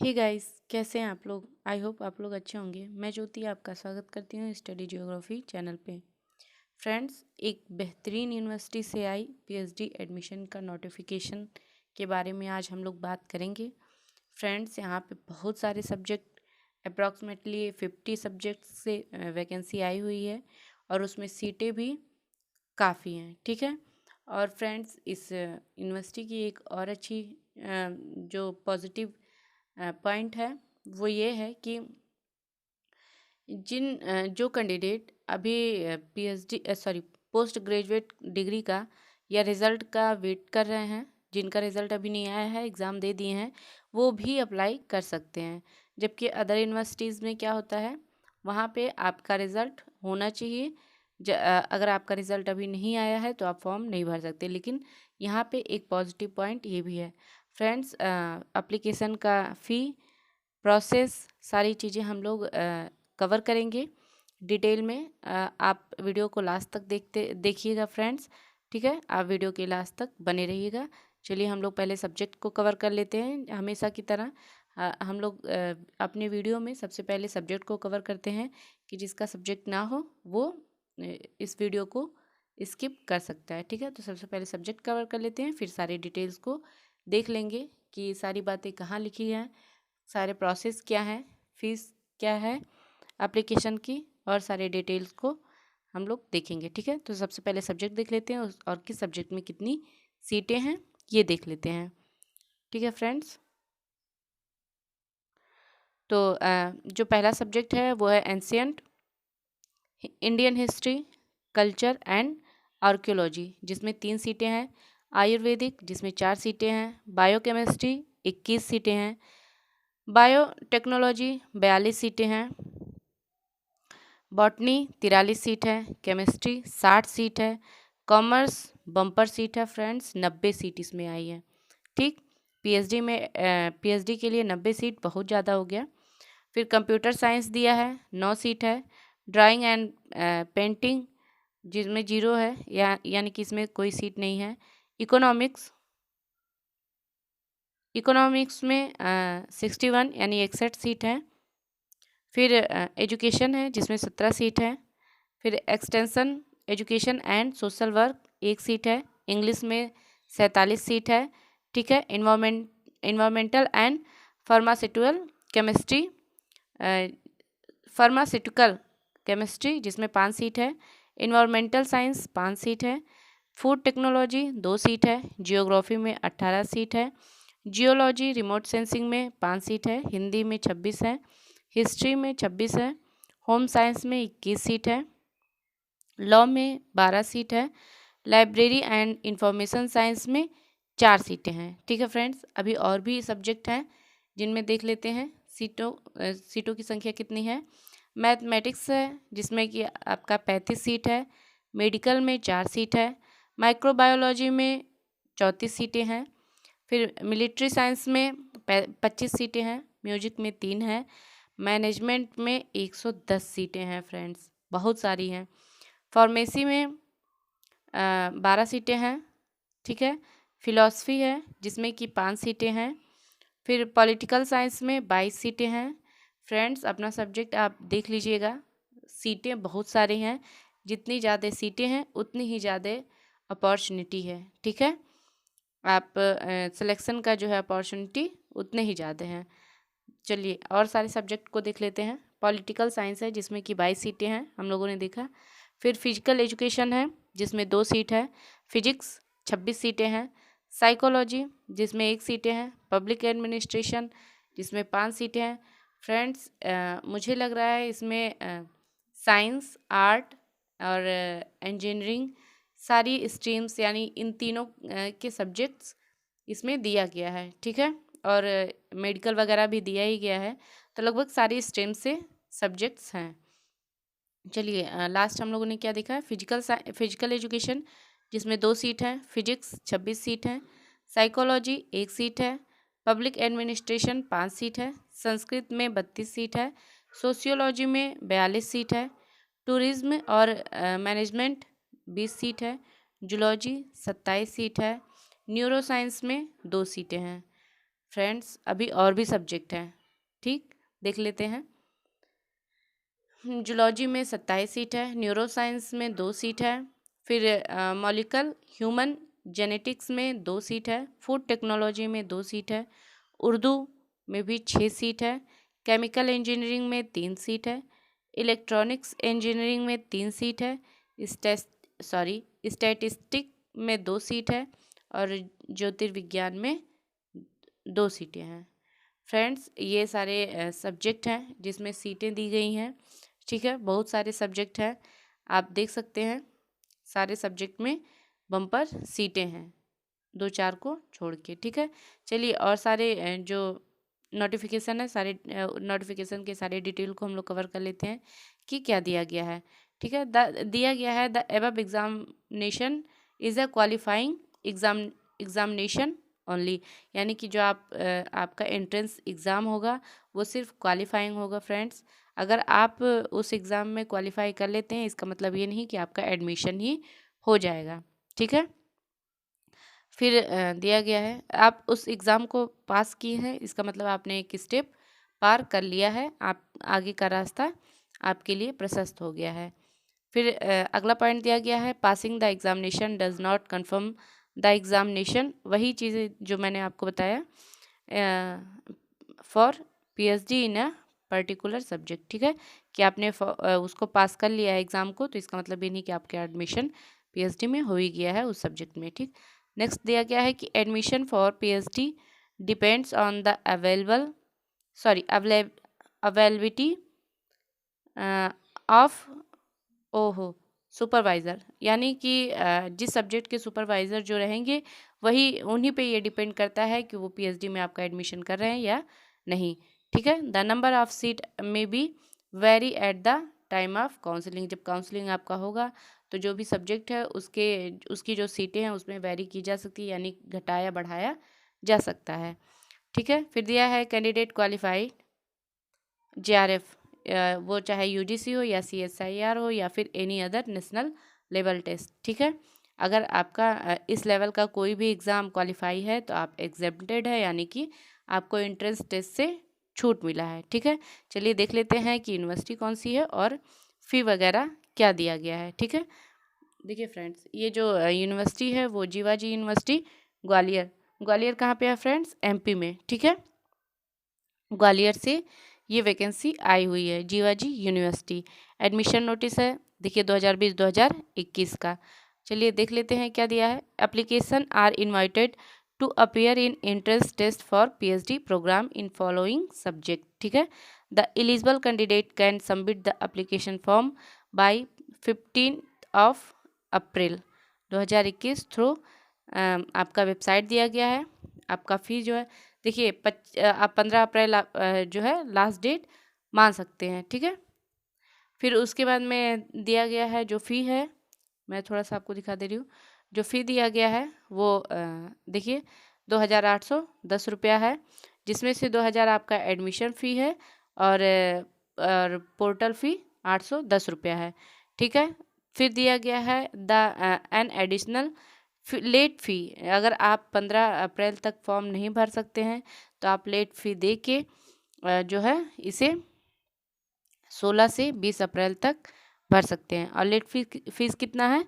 Hey guys, कैसे हैं आप लोग। आई होप आप लोग अच्छे होंगे। मैं ज्योति आपका स्वागत करती हूँ स्टडी जियोग्राफी चैनल पे। फ्रेंड्स, एक बेहतरीन यूनिवर्सिटी से आई पीएचडी एडमिशन का नोटिफिकेशन के बारे में आज हम लोग बात करेंगे। फ्रेंड्स, यहाँ पे बहुत सारे सब्जेक्ट अप्रॉक्सीमेटली 50 सब्जेक्ट से वैकेंसी आई हुई है और उसमें सीटें भी काफ़ी हैं। ठीक है। और फ्रेंड्स, इस यूनिवर्सिटी की एक और अच्छी जो पॉजिटिव पॉइंट है वो ये है कि जो कैंडिडेट अभी PhD sorry post graduate degree का या रिज़ल्ट का वेट कर रहे हैं, जिनका रिज़ल्ट अभी नहीं आया है, एग्ज़ाम दे दिए हैं, वो भी अप्लाई कर सकते हैं। जबकि अदर यूनिवर्सिटीज़ में क्या होता है, वहाँ पे आपका रिज़ल्ट होना चाहिए। अगर आपका रिज़ल्ट अभी नहीं आया है तो आप फॉर्म नहीं भर सकते। लेकिन यहाँ पे एक पॉजिटिव पॉइंट ये भी है फ्रेंड्स, एप्लीकेशन का फ़ी प्रोसेस सारी चीज़ें हम लोग कवर करेंगे डिटेल में। आप वीडियो को लास्ट तक देखिएगा फ्रेंड्स। ठीक है, आप वीडियो के लास्ट तक बने रहिएगा। चलिए हम लोग पहले सब्जेक्ट को कवर कर लेते हैं। हमेशा की तरह हम लोग अपने वीडियो में सबसे पहले सब्जेक्ट को कवर करते हैं कि जिसका सब्जेक्ट ना हो वो इस वीडियो को स्किप कर सकता है। ठीक है, तो सबसे पहले सब्जेक्ट कवर कर लेते हैं, फिर सारी डिटेल्स को देख लेंगे कि सारी बातें कहाँ लिखी हैं, सारे प्रोसेस क्या है, फीस क्या है एप्लीकेशन की, और सारे डिटेल्स को हम लोग देखेंगे। ठीक है, तो सबसे पहले सब्जेक्ट देख लेते हैं और किस सब्जेक्ट में कितनी सीटें हैं ये देख लेते हैं। ठीक है फ्रेंड्स, तो जो पहला सब्जेक्ट है वो है ancient Indian history, culture and archaeology, जिसमें 3 सीटें हैं। आयुर्वेदिक, जिसमें 4 सीटें हैं। बायोकेमिस्ट्री 21 सीटें हैं। बायोटेक्नोलॉजी 42 सीटें हैं। बॉटनी 43 सीट है। केमिस्ट्री 60 सीट है। कॉमर्स बम्पर सीट है फ्रेंड्स, 90 सीट इसमें आई है। ठीक, पीएचडी के लिए 90 सीट बहुत ज़्यादा हो गया। फिर कंप्यूटर साइंस दिया है, 9 सीट है। ड्राइंग एंड पेंटिंग जिसमें 0 है, यानी कि इसमें कोई सीट नहीं है। इकोनॉमिक्स में 61 यानी 61 सीट है। फिर एजुकेशन है जिसमें 17 सीट है। फिर extension education and social work 1 seat है। इंग्लिश में 47 सीट है। ठीक है, environmental and pharmaceutical chemistry pharmaceutical chemistry जिसमें 5 सीट है। इन्वायरमेंटल साइंस 5 सीट है। फूड टेक्नोलॉजी 2 सीट है। जियोग्राफी में 18 सीट है। जियोलॉजी रिमोट सेंसिंग में 5 सीट है। हिंदी में 26 है। हिस्ट्री में 26 है। होम साइंस में 21 सीट है। लॉ में 12 सीट है। लाइब्रेरी एंड इंफॉर्मेशन साइंस में 4 सीटें हैं। ठीक है फ्रेंड्स, अभी और भी सब्जेक्ट हैं जिनमें देख लेते हैं सीटों की संख्या कितनी है। मैथमेटिक्स है जिसमें कि आपका 35 सीट है। मेडिकल में 4 सीट है। माइक्रोबायोलॉजी में 34 सीटें हैं। फिर मिलिट्री साइंस में 25 सीटें हैं। म्यूजिक में 3 है। मैनेजमेंट में 110 सीटें हैं फ्रेंड्स, बहुत सारी हैं। फार्मेसी में 12 सीटें हैं। ठीक है, फिलॉसफी है जिसमें कि 5 सीटें हैं। फिर पॉलिटिकल साइंस में 22 सीटें हैं। फ्रेंड्स, अपना सब्जेक्ट आप देख लीजिएगा, सीटें बहुत सारी हैं। जितनी ज़्यादा सीटें हैं उतनी ही ज़्यादा अपॉर्चुनिटी है। ठीक है, आप सिलेक्शन का जो है अपॉर्चुनिटी उतने ही ज़्यादा हैं। चलिए और सारे सब्जेक्ट को देख लेते हैं। पॉलिटिकल साइंस है जिसमें कि 22 सीटें हैं, हम लोगों ने देखा। फिर फिजिकल एजुकेशन है जिसमें 2 सीट है। फिजिक्स 26 सीटें हैं। साइकोलॉजी जिसमें 1 सीटें हैं। पब्लिक एडमिनिस्ट्रेशन जिसमें 5 सीटें हैं। फ्रेंड्स, मुझे लग रहा है इसमें साइंस, आर्ट और इंजीनियरिंग सारी स्ट्रीम्स यानी इन तीनों के सब्जेक्ट्स इसमें दिया गया है। ठीक है, और मेडिकल वगैरह भी दिया ही गया है, तो लगभग सारी स्ट्रीम से सब्जेक्ट्स हैं। चलिए लास्ट हम लोगों ने क्या देखा है, फिजिकल एजुकेशन जिसमें 2 सीट हैं। फिजिक्स 26 सीट हैं। साइकोलॉजी 1 सीट है। पब्लिक एडमिनिस्ट्रेशन 5 सीट है। संस्कृत में 32 सीट है। सोशियोलॉजी में 42 सीट है। टूरिज्म और मैनेजमेंट 20 सीट है। जूलॉजी 27 सीट है। न्यूरो साइंस में 2 सीटें हैं। फ्रेंड्स अभी और भी सब्जेक्ट हैं, ठीक, देख लेते हैं। जूलॉजी में 27 सीट है, न्यूरो साइंस में 2 सीट है, फिर मॉलिक्यूलर ह्यूमन जेनेटिक्स में 2 सीट है, फूड टेक्नोलॉजी में 2 सीट है, उर्दू में भी 6 सीट है, केमिकल इंजीनियरिंग में 3 सीट है, इलेक्ट्रॉनिक्स इंजीनियरिंग में 3 सीट है, स्टैटिस्टिक में 2 सीट है और ज्योतिर्विज्ञान में 2 सीटें हैं। फ्रेंड्स ये सारे सब्जेक्ट हैं जिसमें सीटें दी गई हैं, ठीक है, बहुत सारे सब्जेक्ट हैं, आप देख सकते हैं सारे सब्जेक्ट में बम्पर सीटें हैं, 2-4 को छोड़ के, ठीक है। चलिए और सारे जो नोटिफिकेशन है, सारे नोटिफिकेशन के सारे डिटेल को हम लोग कवर कर लेते हैं कि क्या दिया गया है, ठीक है। दिया गया है the above examination is a qualifying examination only, यानी कि जो आपका एंट्रेंस एग्ज़ाम होगा वो सिर्फ क्वालिफाइंग होगा फ्रेंड्स। अगर आप उस एग्ज़ाम में क्वालिफाई कर लेते हैं इसका मतलब ये नहीं कि आपका एडमिशन ही हो जाएगा, ठीक है। फिर दिया गया है आप उस एग्ज़ाम को पास किए हैं, इसका मतलब आपने एक स्टेप पार कर लिया है, आप आगे का रास्ता आपके लिए प्रशस्त हो गया है। फिर अगला पॉइंट दिया गया है passing the examination does not confirm the examination, वही चीज़ें जो मैंने आपको बताया for PhD in a particular subject, ठीक है, कि आपने उसको पास कर लिया है एग्ज़ाम को तो इसका मतलब ये नहीं कि आपका एडमिशन पीएचडी में हो ही गया है उस सब्जेक्ट में, ठीक। नेक्स्ट दिया गया है कि admission for PhD depends on the availability of supervisor, यानी कि जिस सब्जेक्ट के सुपरवाइज़र जो रहेंगे वही उन्हीं पे ये डिपेंड करता है कि वो पीएचडी में आपका एडमिशन कर रहे हैं या नहीं, ठीक है। द नंबर ऑफ सीट में be very at the time of counselling, जब काउंसलिंग आपका होगा तो जो भी सब्जेक्ट है उसकी जो सीटें हैं उसमें वेरी की जा सकती है, यानी घटाया बढ़ाया जा सकता है, ठीक है। फिर दिया है कैंडिडेट क्वालिफाइड जेआरएफ, वो चाहे यूजीसी हो या सीएसआईआर हो या फिर any other national level test, ठीक है। अगर आपका इस लेवल का कोई भी एग्ज़ाम क्वालिफाई है तो आप एग्जेम्प्टेड है, यानी कि आपको एंट्रेंस टेस्ट से छूट मिला है, ठीक है। चलिए देख लेते हैं कि यूनिवर्सिटी कौन सी है और फ़ी वगैरह क्या दिया गया है, ठीक है। देखिए फ्रेंड्स ये जो यूनिवर्सिटी है वो जीवाजी यूनिवर्सिटी ग्वालियर, ग्वालियर कहाँ पे है फ्रेंड्स, एमपी में, ठीक है। ग्वालियर से ये वैकेंसी आई हुई है जीवाजी यूनिवर्सिटी। एडमिशन नोटिस है देखिए 2020-2021 का। चलिए देख लेते हैं क्या दिया है। Application are invited to appear in entrance test for PhD programme in following subject, ठीक है। The eligible candidate can submit the application form by 15 April 2021 through आपका वेबसाइट दिया गया है। आपका फ़ीस जो है देखिए आप 15 अप्रैल जो है लास्ट डेट मान सकते हैं, ठीक है। फिर उसके बाद में दिया गया है जो फ़ी है, मैं थोड़ा सा आपको दिखा दे रही हूँ। जो फ़ी दिया गया है वो देखिए 2810 रुपया है, जिसमें से 2000 आपका एडमिशन फ़ी है और पोर्टल फ़ी 810 रुपया है, ठीक है। फिर दिया गया है एन एडिशनल लेट फ़ी, अगर आप 15 अप्रैल तक फॉर्म नहीं भर सकते हैं तो आप लेट फ़ी दे के जो है इसे 16 से 20 अप्रैल तक भर सकते हैं और लेट फीस कितना है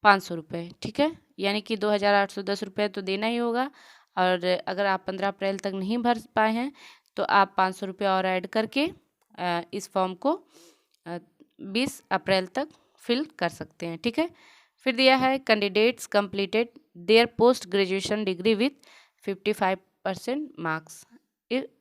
500 रुपये, ठीक है। यानी कि 2810 रुपये तो देना ही होगा और अगर आप 15 अप्रैल तक नहीं भर पाए हैं तो आप 500 रुपये और ऐड करके इस फॉर्म को 20 अप्रैल तक फिल कर सकते हैं, ठीक है। फिर दिया है candidates completed there post graduation degree with 55% marks,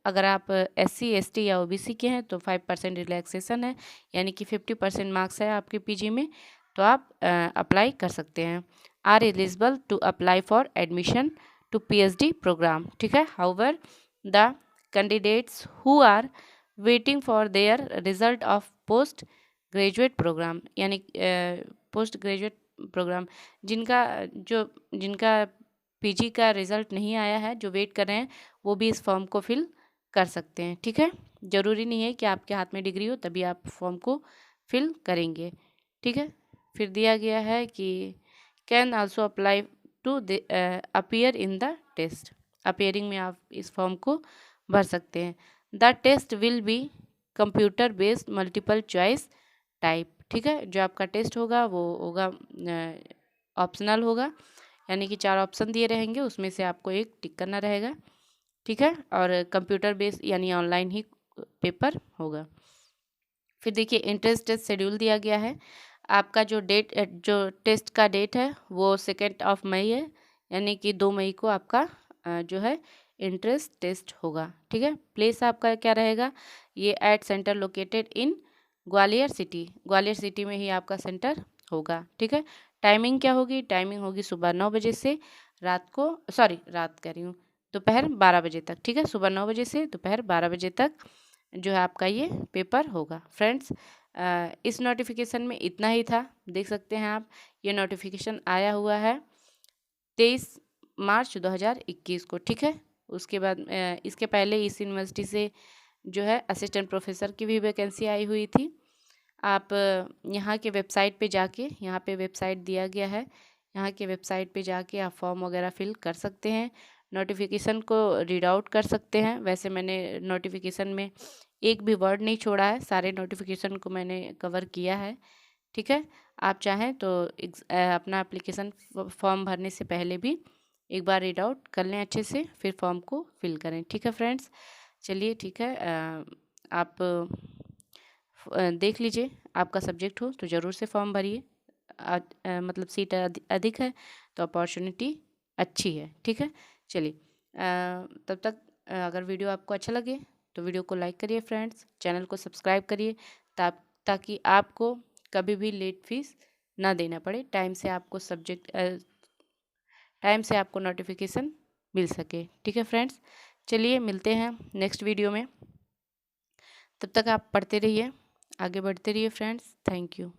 अगर आप SC ST या OBC के हैं तो 5% रिलैक्सेशन है, यानी कि 50% मार्क्स है आपके PG में तो आप अप्लाई कर सकते हैं। Are eligible to apply for admission to PhD programme, ठीक है। However the candidates who are waiting for their result of post graduate programme, यानी पोस्ट ग्रेजुएट प्रोग्राम जिनका PG का रिज़ल्ट नहीं आया है, जो वेट कर रहे हैं वो भी इस फॉर्म को फिल कर सकते हैं, ठीक है। ज़रूरी नहीं है कि आपके हाथ में डिग्री हो तभी आप फॉर्म को फिल करेंगे, ठीक है। फिर दिया गया है कि can also apply to appear in the test, appearing में आप इस फॉर्म को भर सकते हैं। The test will be computer based multiple choice type, ठीक है। जो आपका टेस्ट होगा वो होगा ऑप्शनल होगा, यानी कि 4 ऑप्शन दिए रहेंगे, उसमें से आपको एक टिक करना रहेगा, ठीक है। और कंप्यूटर बेस्ड यानी ऑनलाइन ही पेपर होगा। फिर देखिए इंट्रेंस टेस्ट शेड्यूल दिया गया है। आपका जो टेस्ट का डेट है वो 2 मई है, यानी कि 2 मई को आपका जो है इंट्रेंस टेस्ट होगा, ठीक है। प्लेस आपका क्या रहेगा, ये at centre located in Gwalior city में ही आपका सेंटर होगा, ठीक है। टाइमिंग क्या होगी, टाइमिंग होगी सुबह 9 बजे से रात कह रही हूँ, दोपहर 12 बजे तक, ठीक है। सुबह 9 बजे से दोपहर 12 बजे तक जो है आपका ये पेपर होगा। फ्रेंड्स इस नोटिफिकेशन में इतना ही था, देख सकते हैं आप, ये नोटिफिकेशन आया हुआ है 23 मार्च 2021 को, ठीक है। उसके बाद इसके पहले इस यूनिवर्सिटी से जो है असिस्टेंट प्रोफेसर की भी वैकेंसी आई हुई थी। आप यहाँ के वेबसाइट पे जाके, यहाँ पे वेबसाइट दिया गया है, यहाँ के वेबसाइट पे जाके आप फॉर्म वगैरह फिल कर सकते हैं, नोटिफिकेशन को रीड आउट कर सकते हैं। वैसे मैंने नोटिफिकेशन में एक भी वर्ड नहीं छोड़ा है, सारे नोटिफिकेशन को मैंने कवर किया है, ठीक है। आप चाहें तो अपना एप्लीकेशन फॉर्म भरने से पहले भी एक बार रीड आउट कर लें अच्छे से, फिर फॉर्म को फिल करें, ठीक है फ्रेंड्स। चलिए ठीक है, आप देख लीजिए, आपका सब्जेक्ट हो तो ज़रूर से फॉर्म भरिए। मतलब सीट अधिक है तो अपॉर्चुनिटी अच्छी है, ठीक है। चलिए तब तक अगर वीडियो आपको अच्छा लगे तो वीडियो को लाइक करिए फ्रेंड्स, चैनल को सब्सक्राइब करिए ताकि आपको कभी भी लेट फीस ना देना पड़े, टाइम से आपको नोटिफिकेशन मिल सके, ठीक है फ्रेंड्स। चलिए मिलते हैं नेक्स्ट वीडियो में, तब तक आप पढ़ते रहिए, आगे बढ़ते रहिए फ्रेंड्स। Thank you.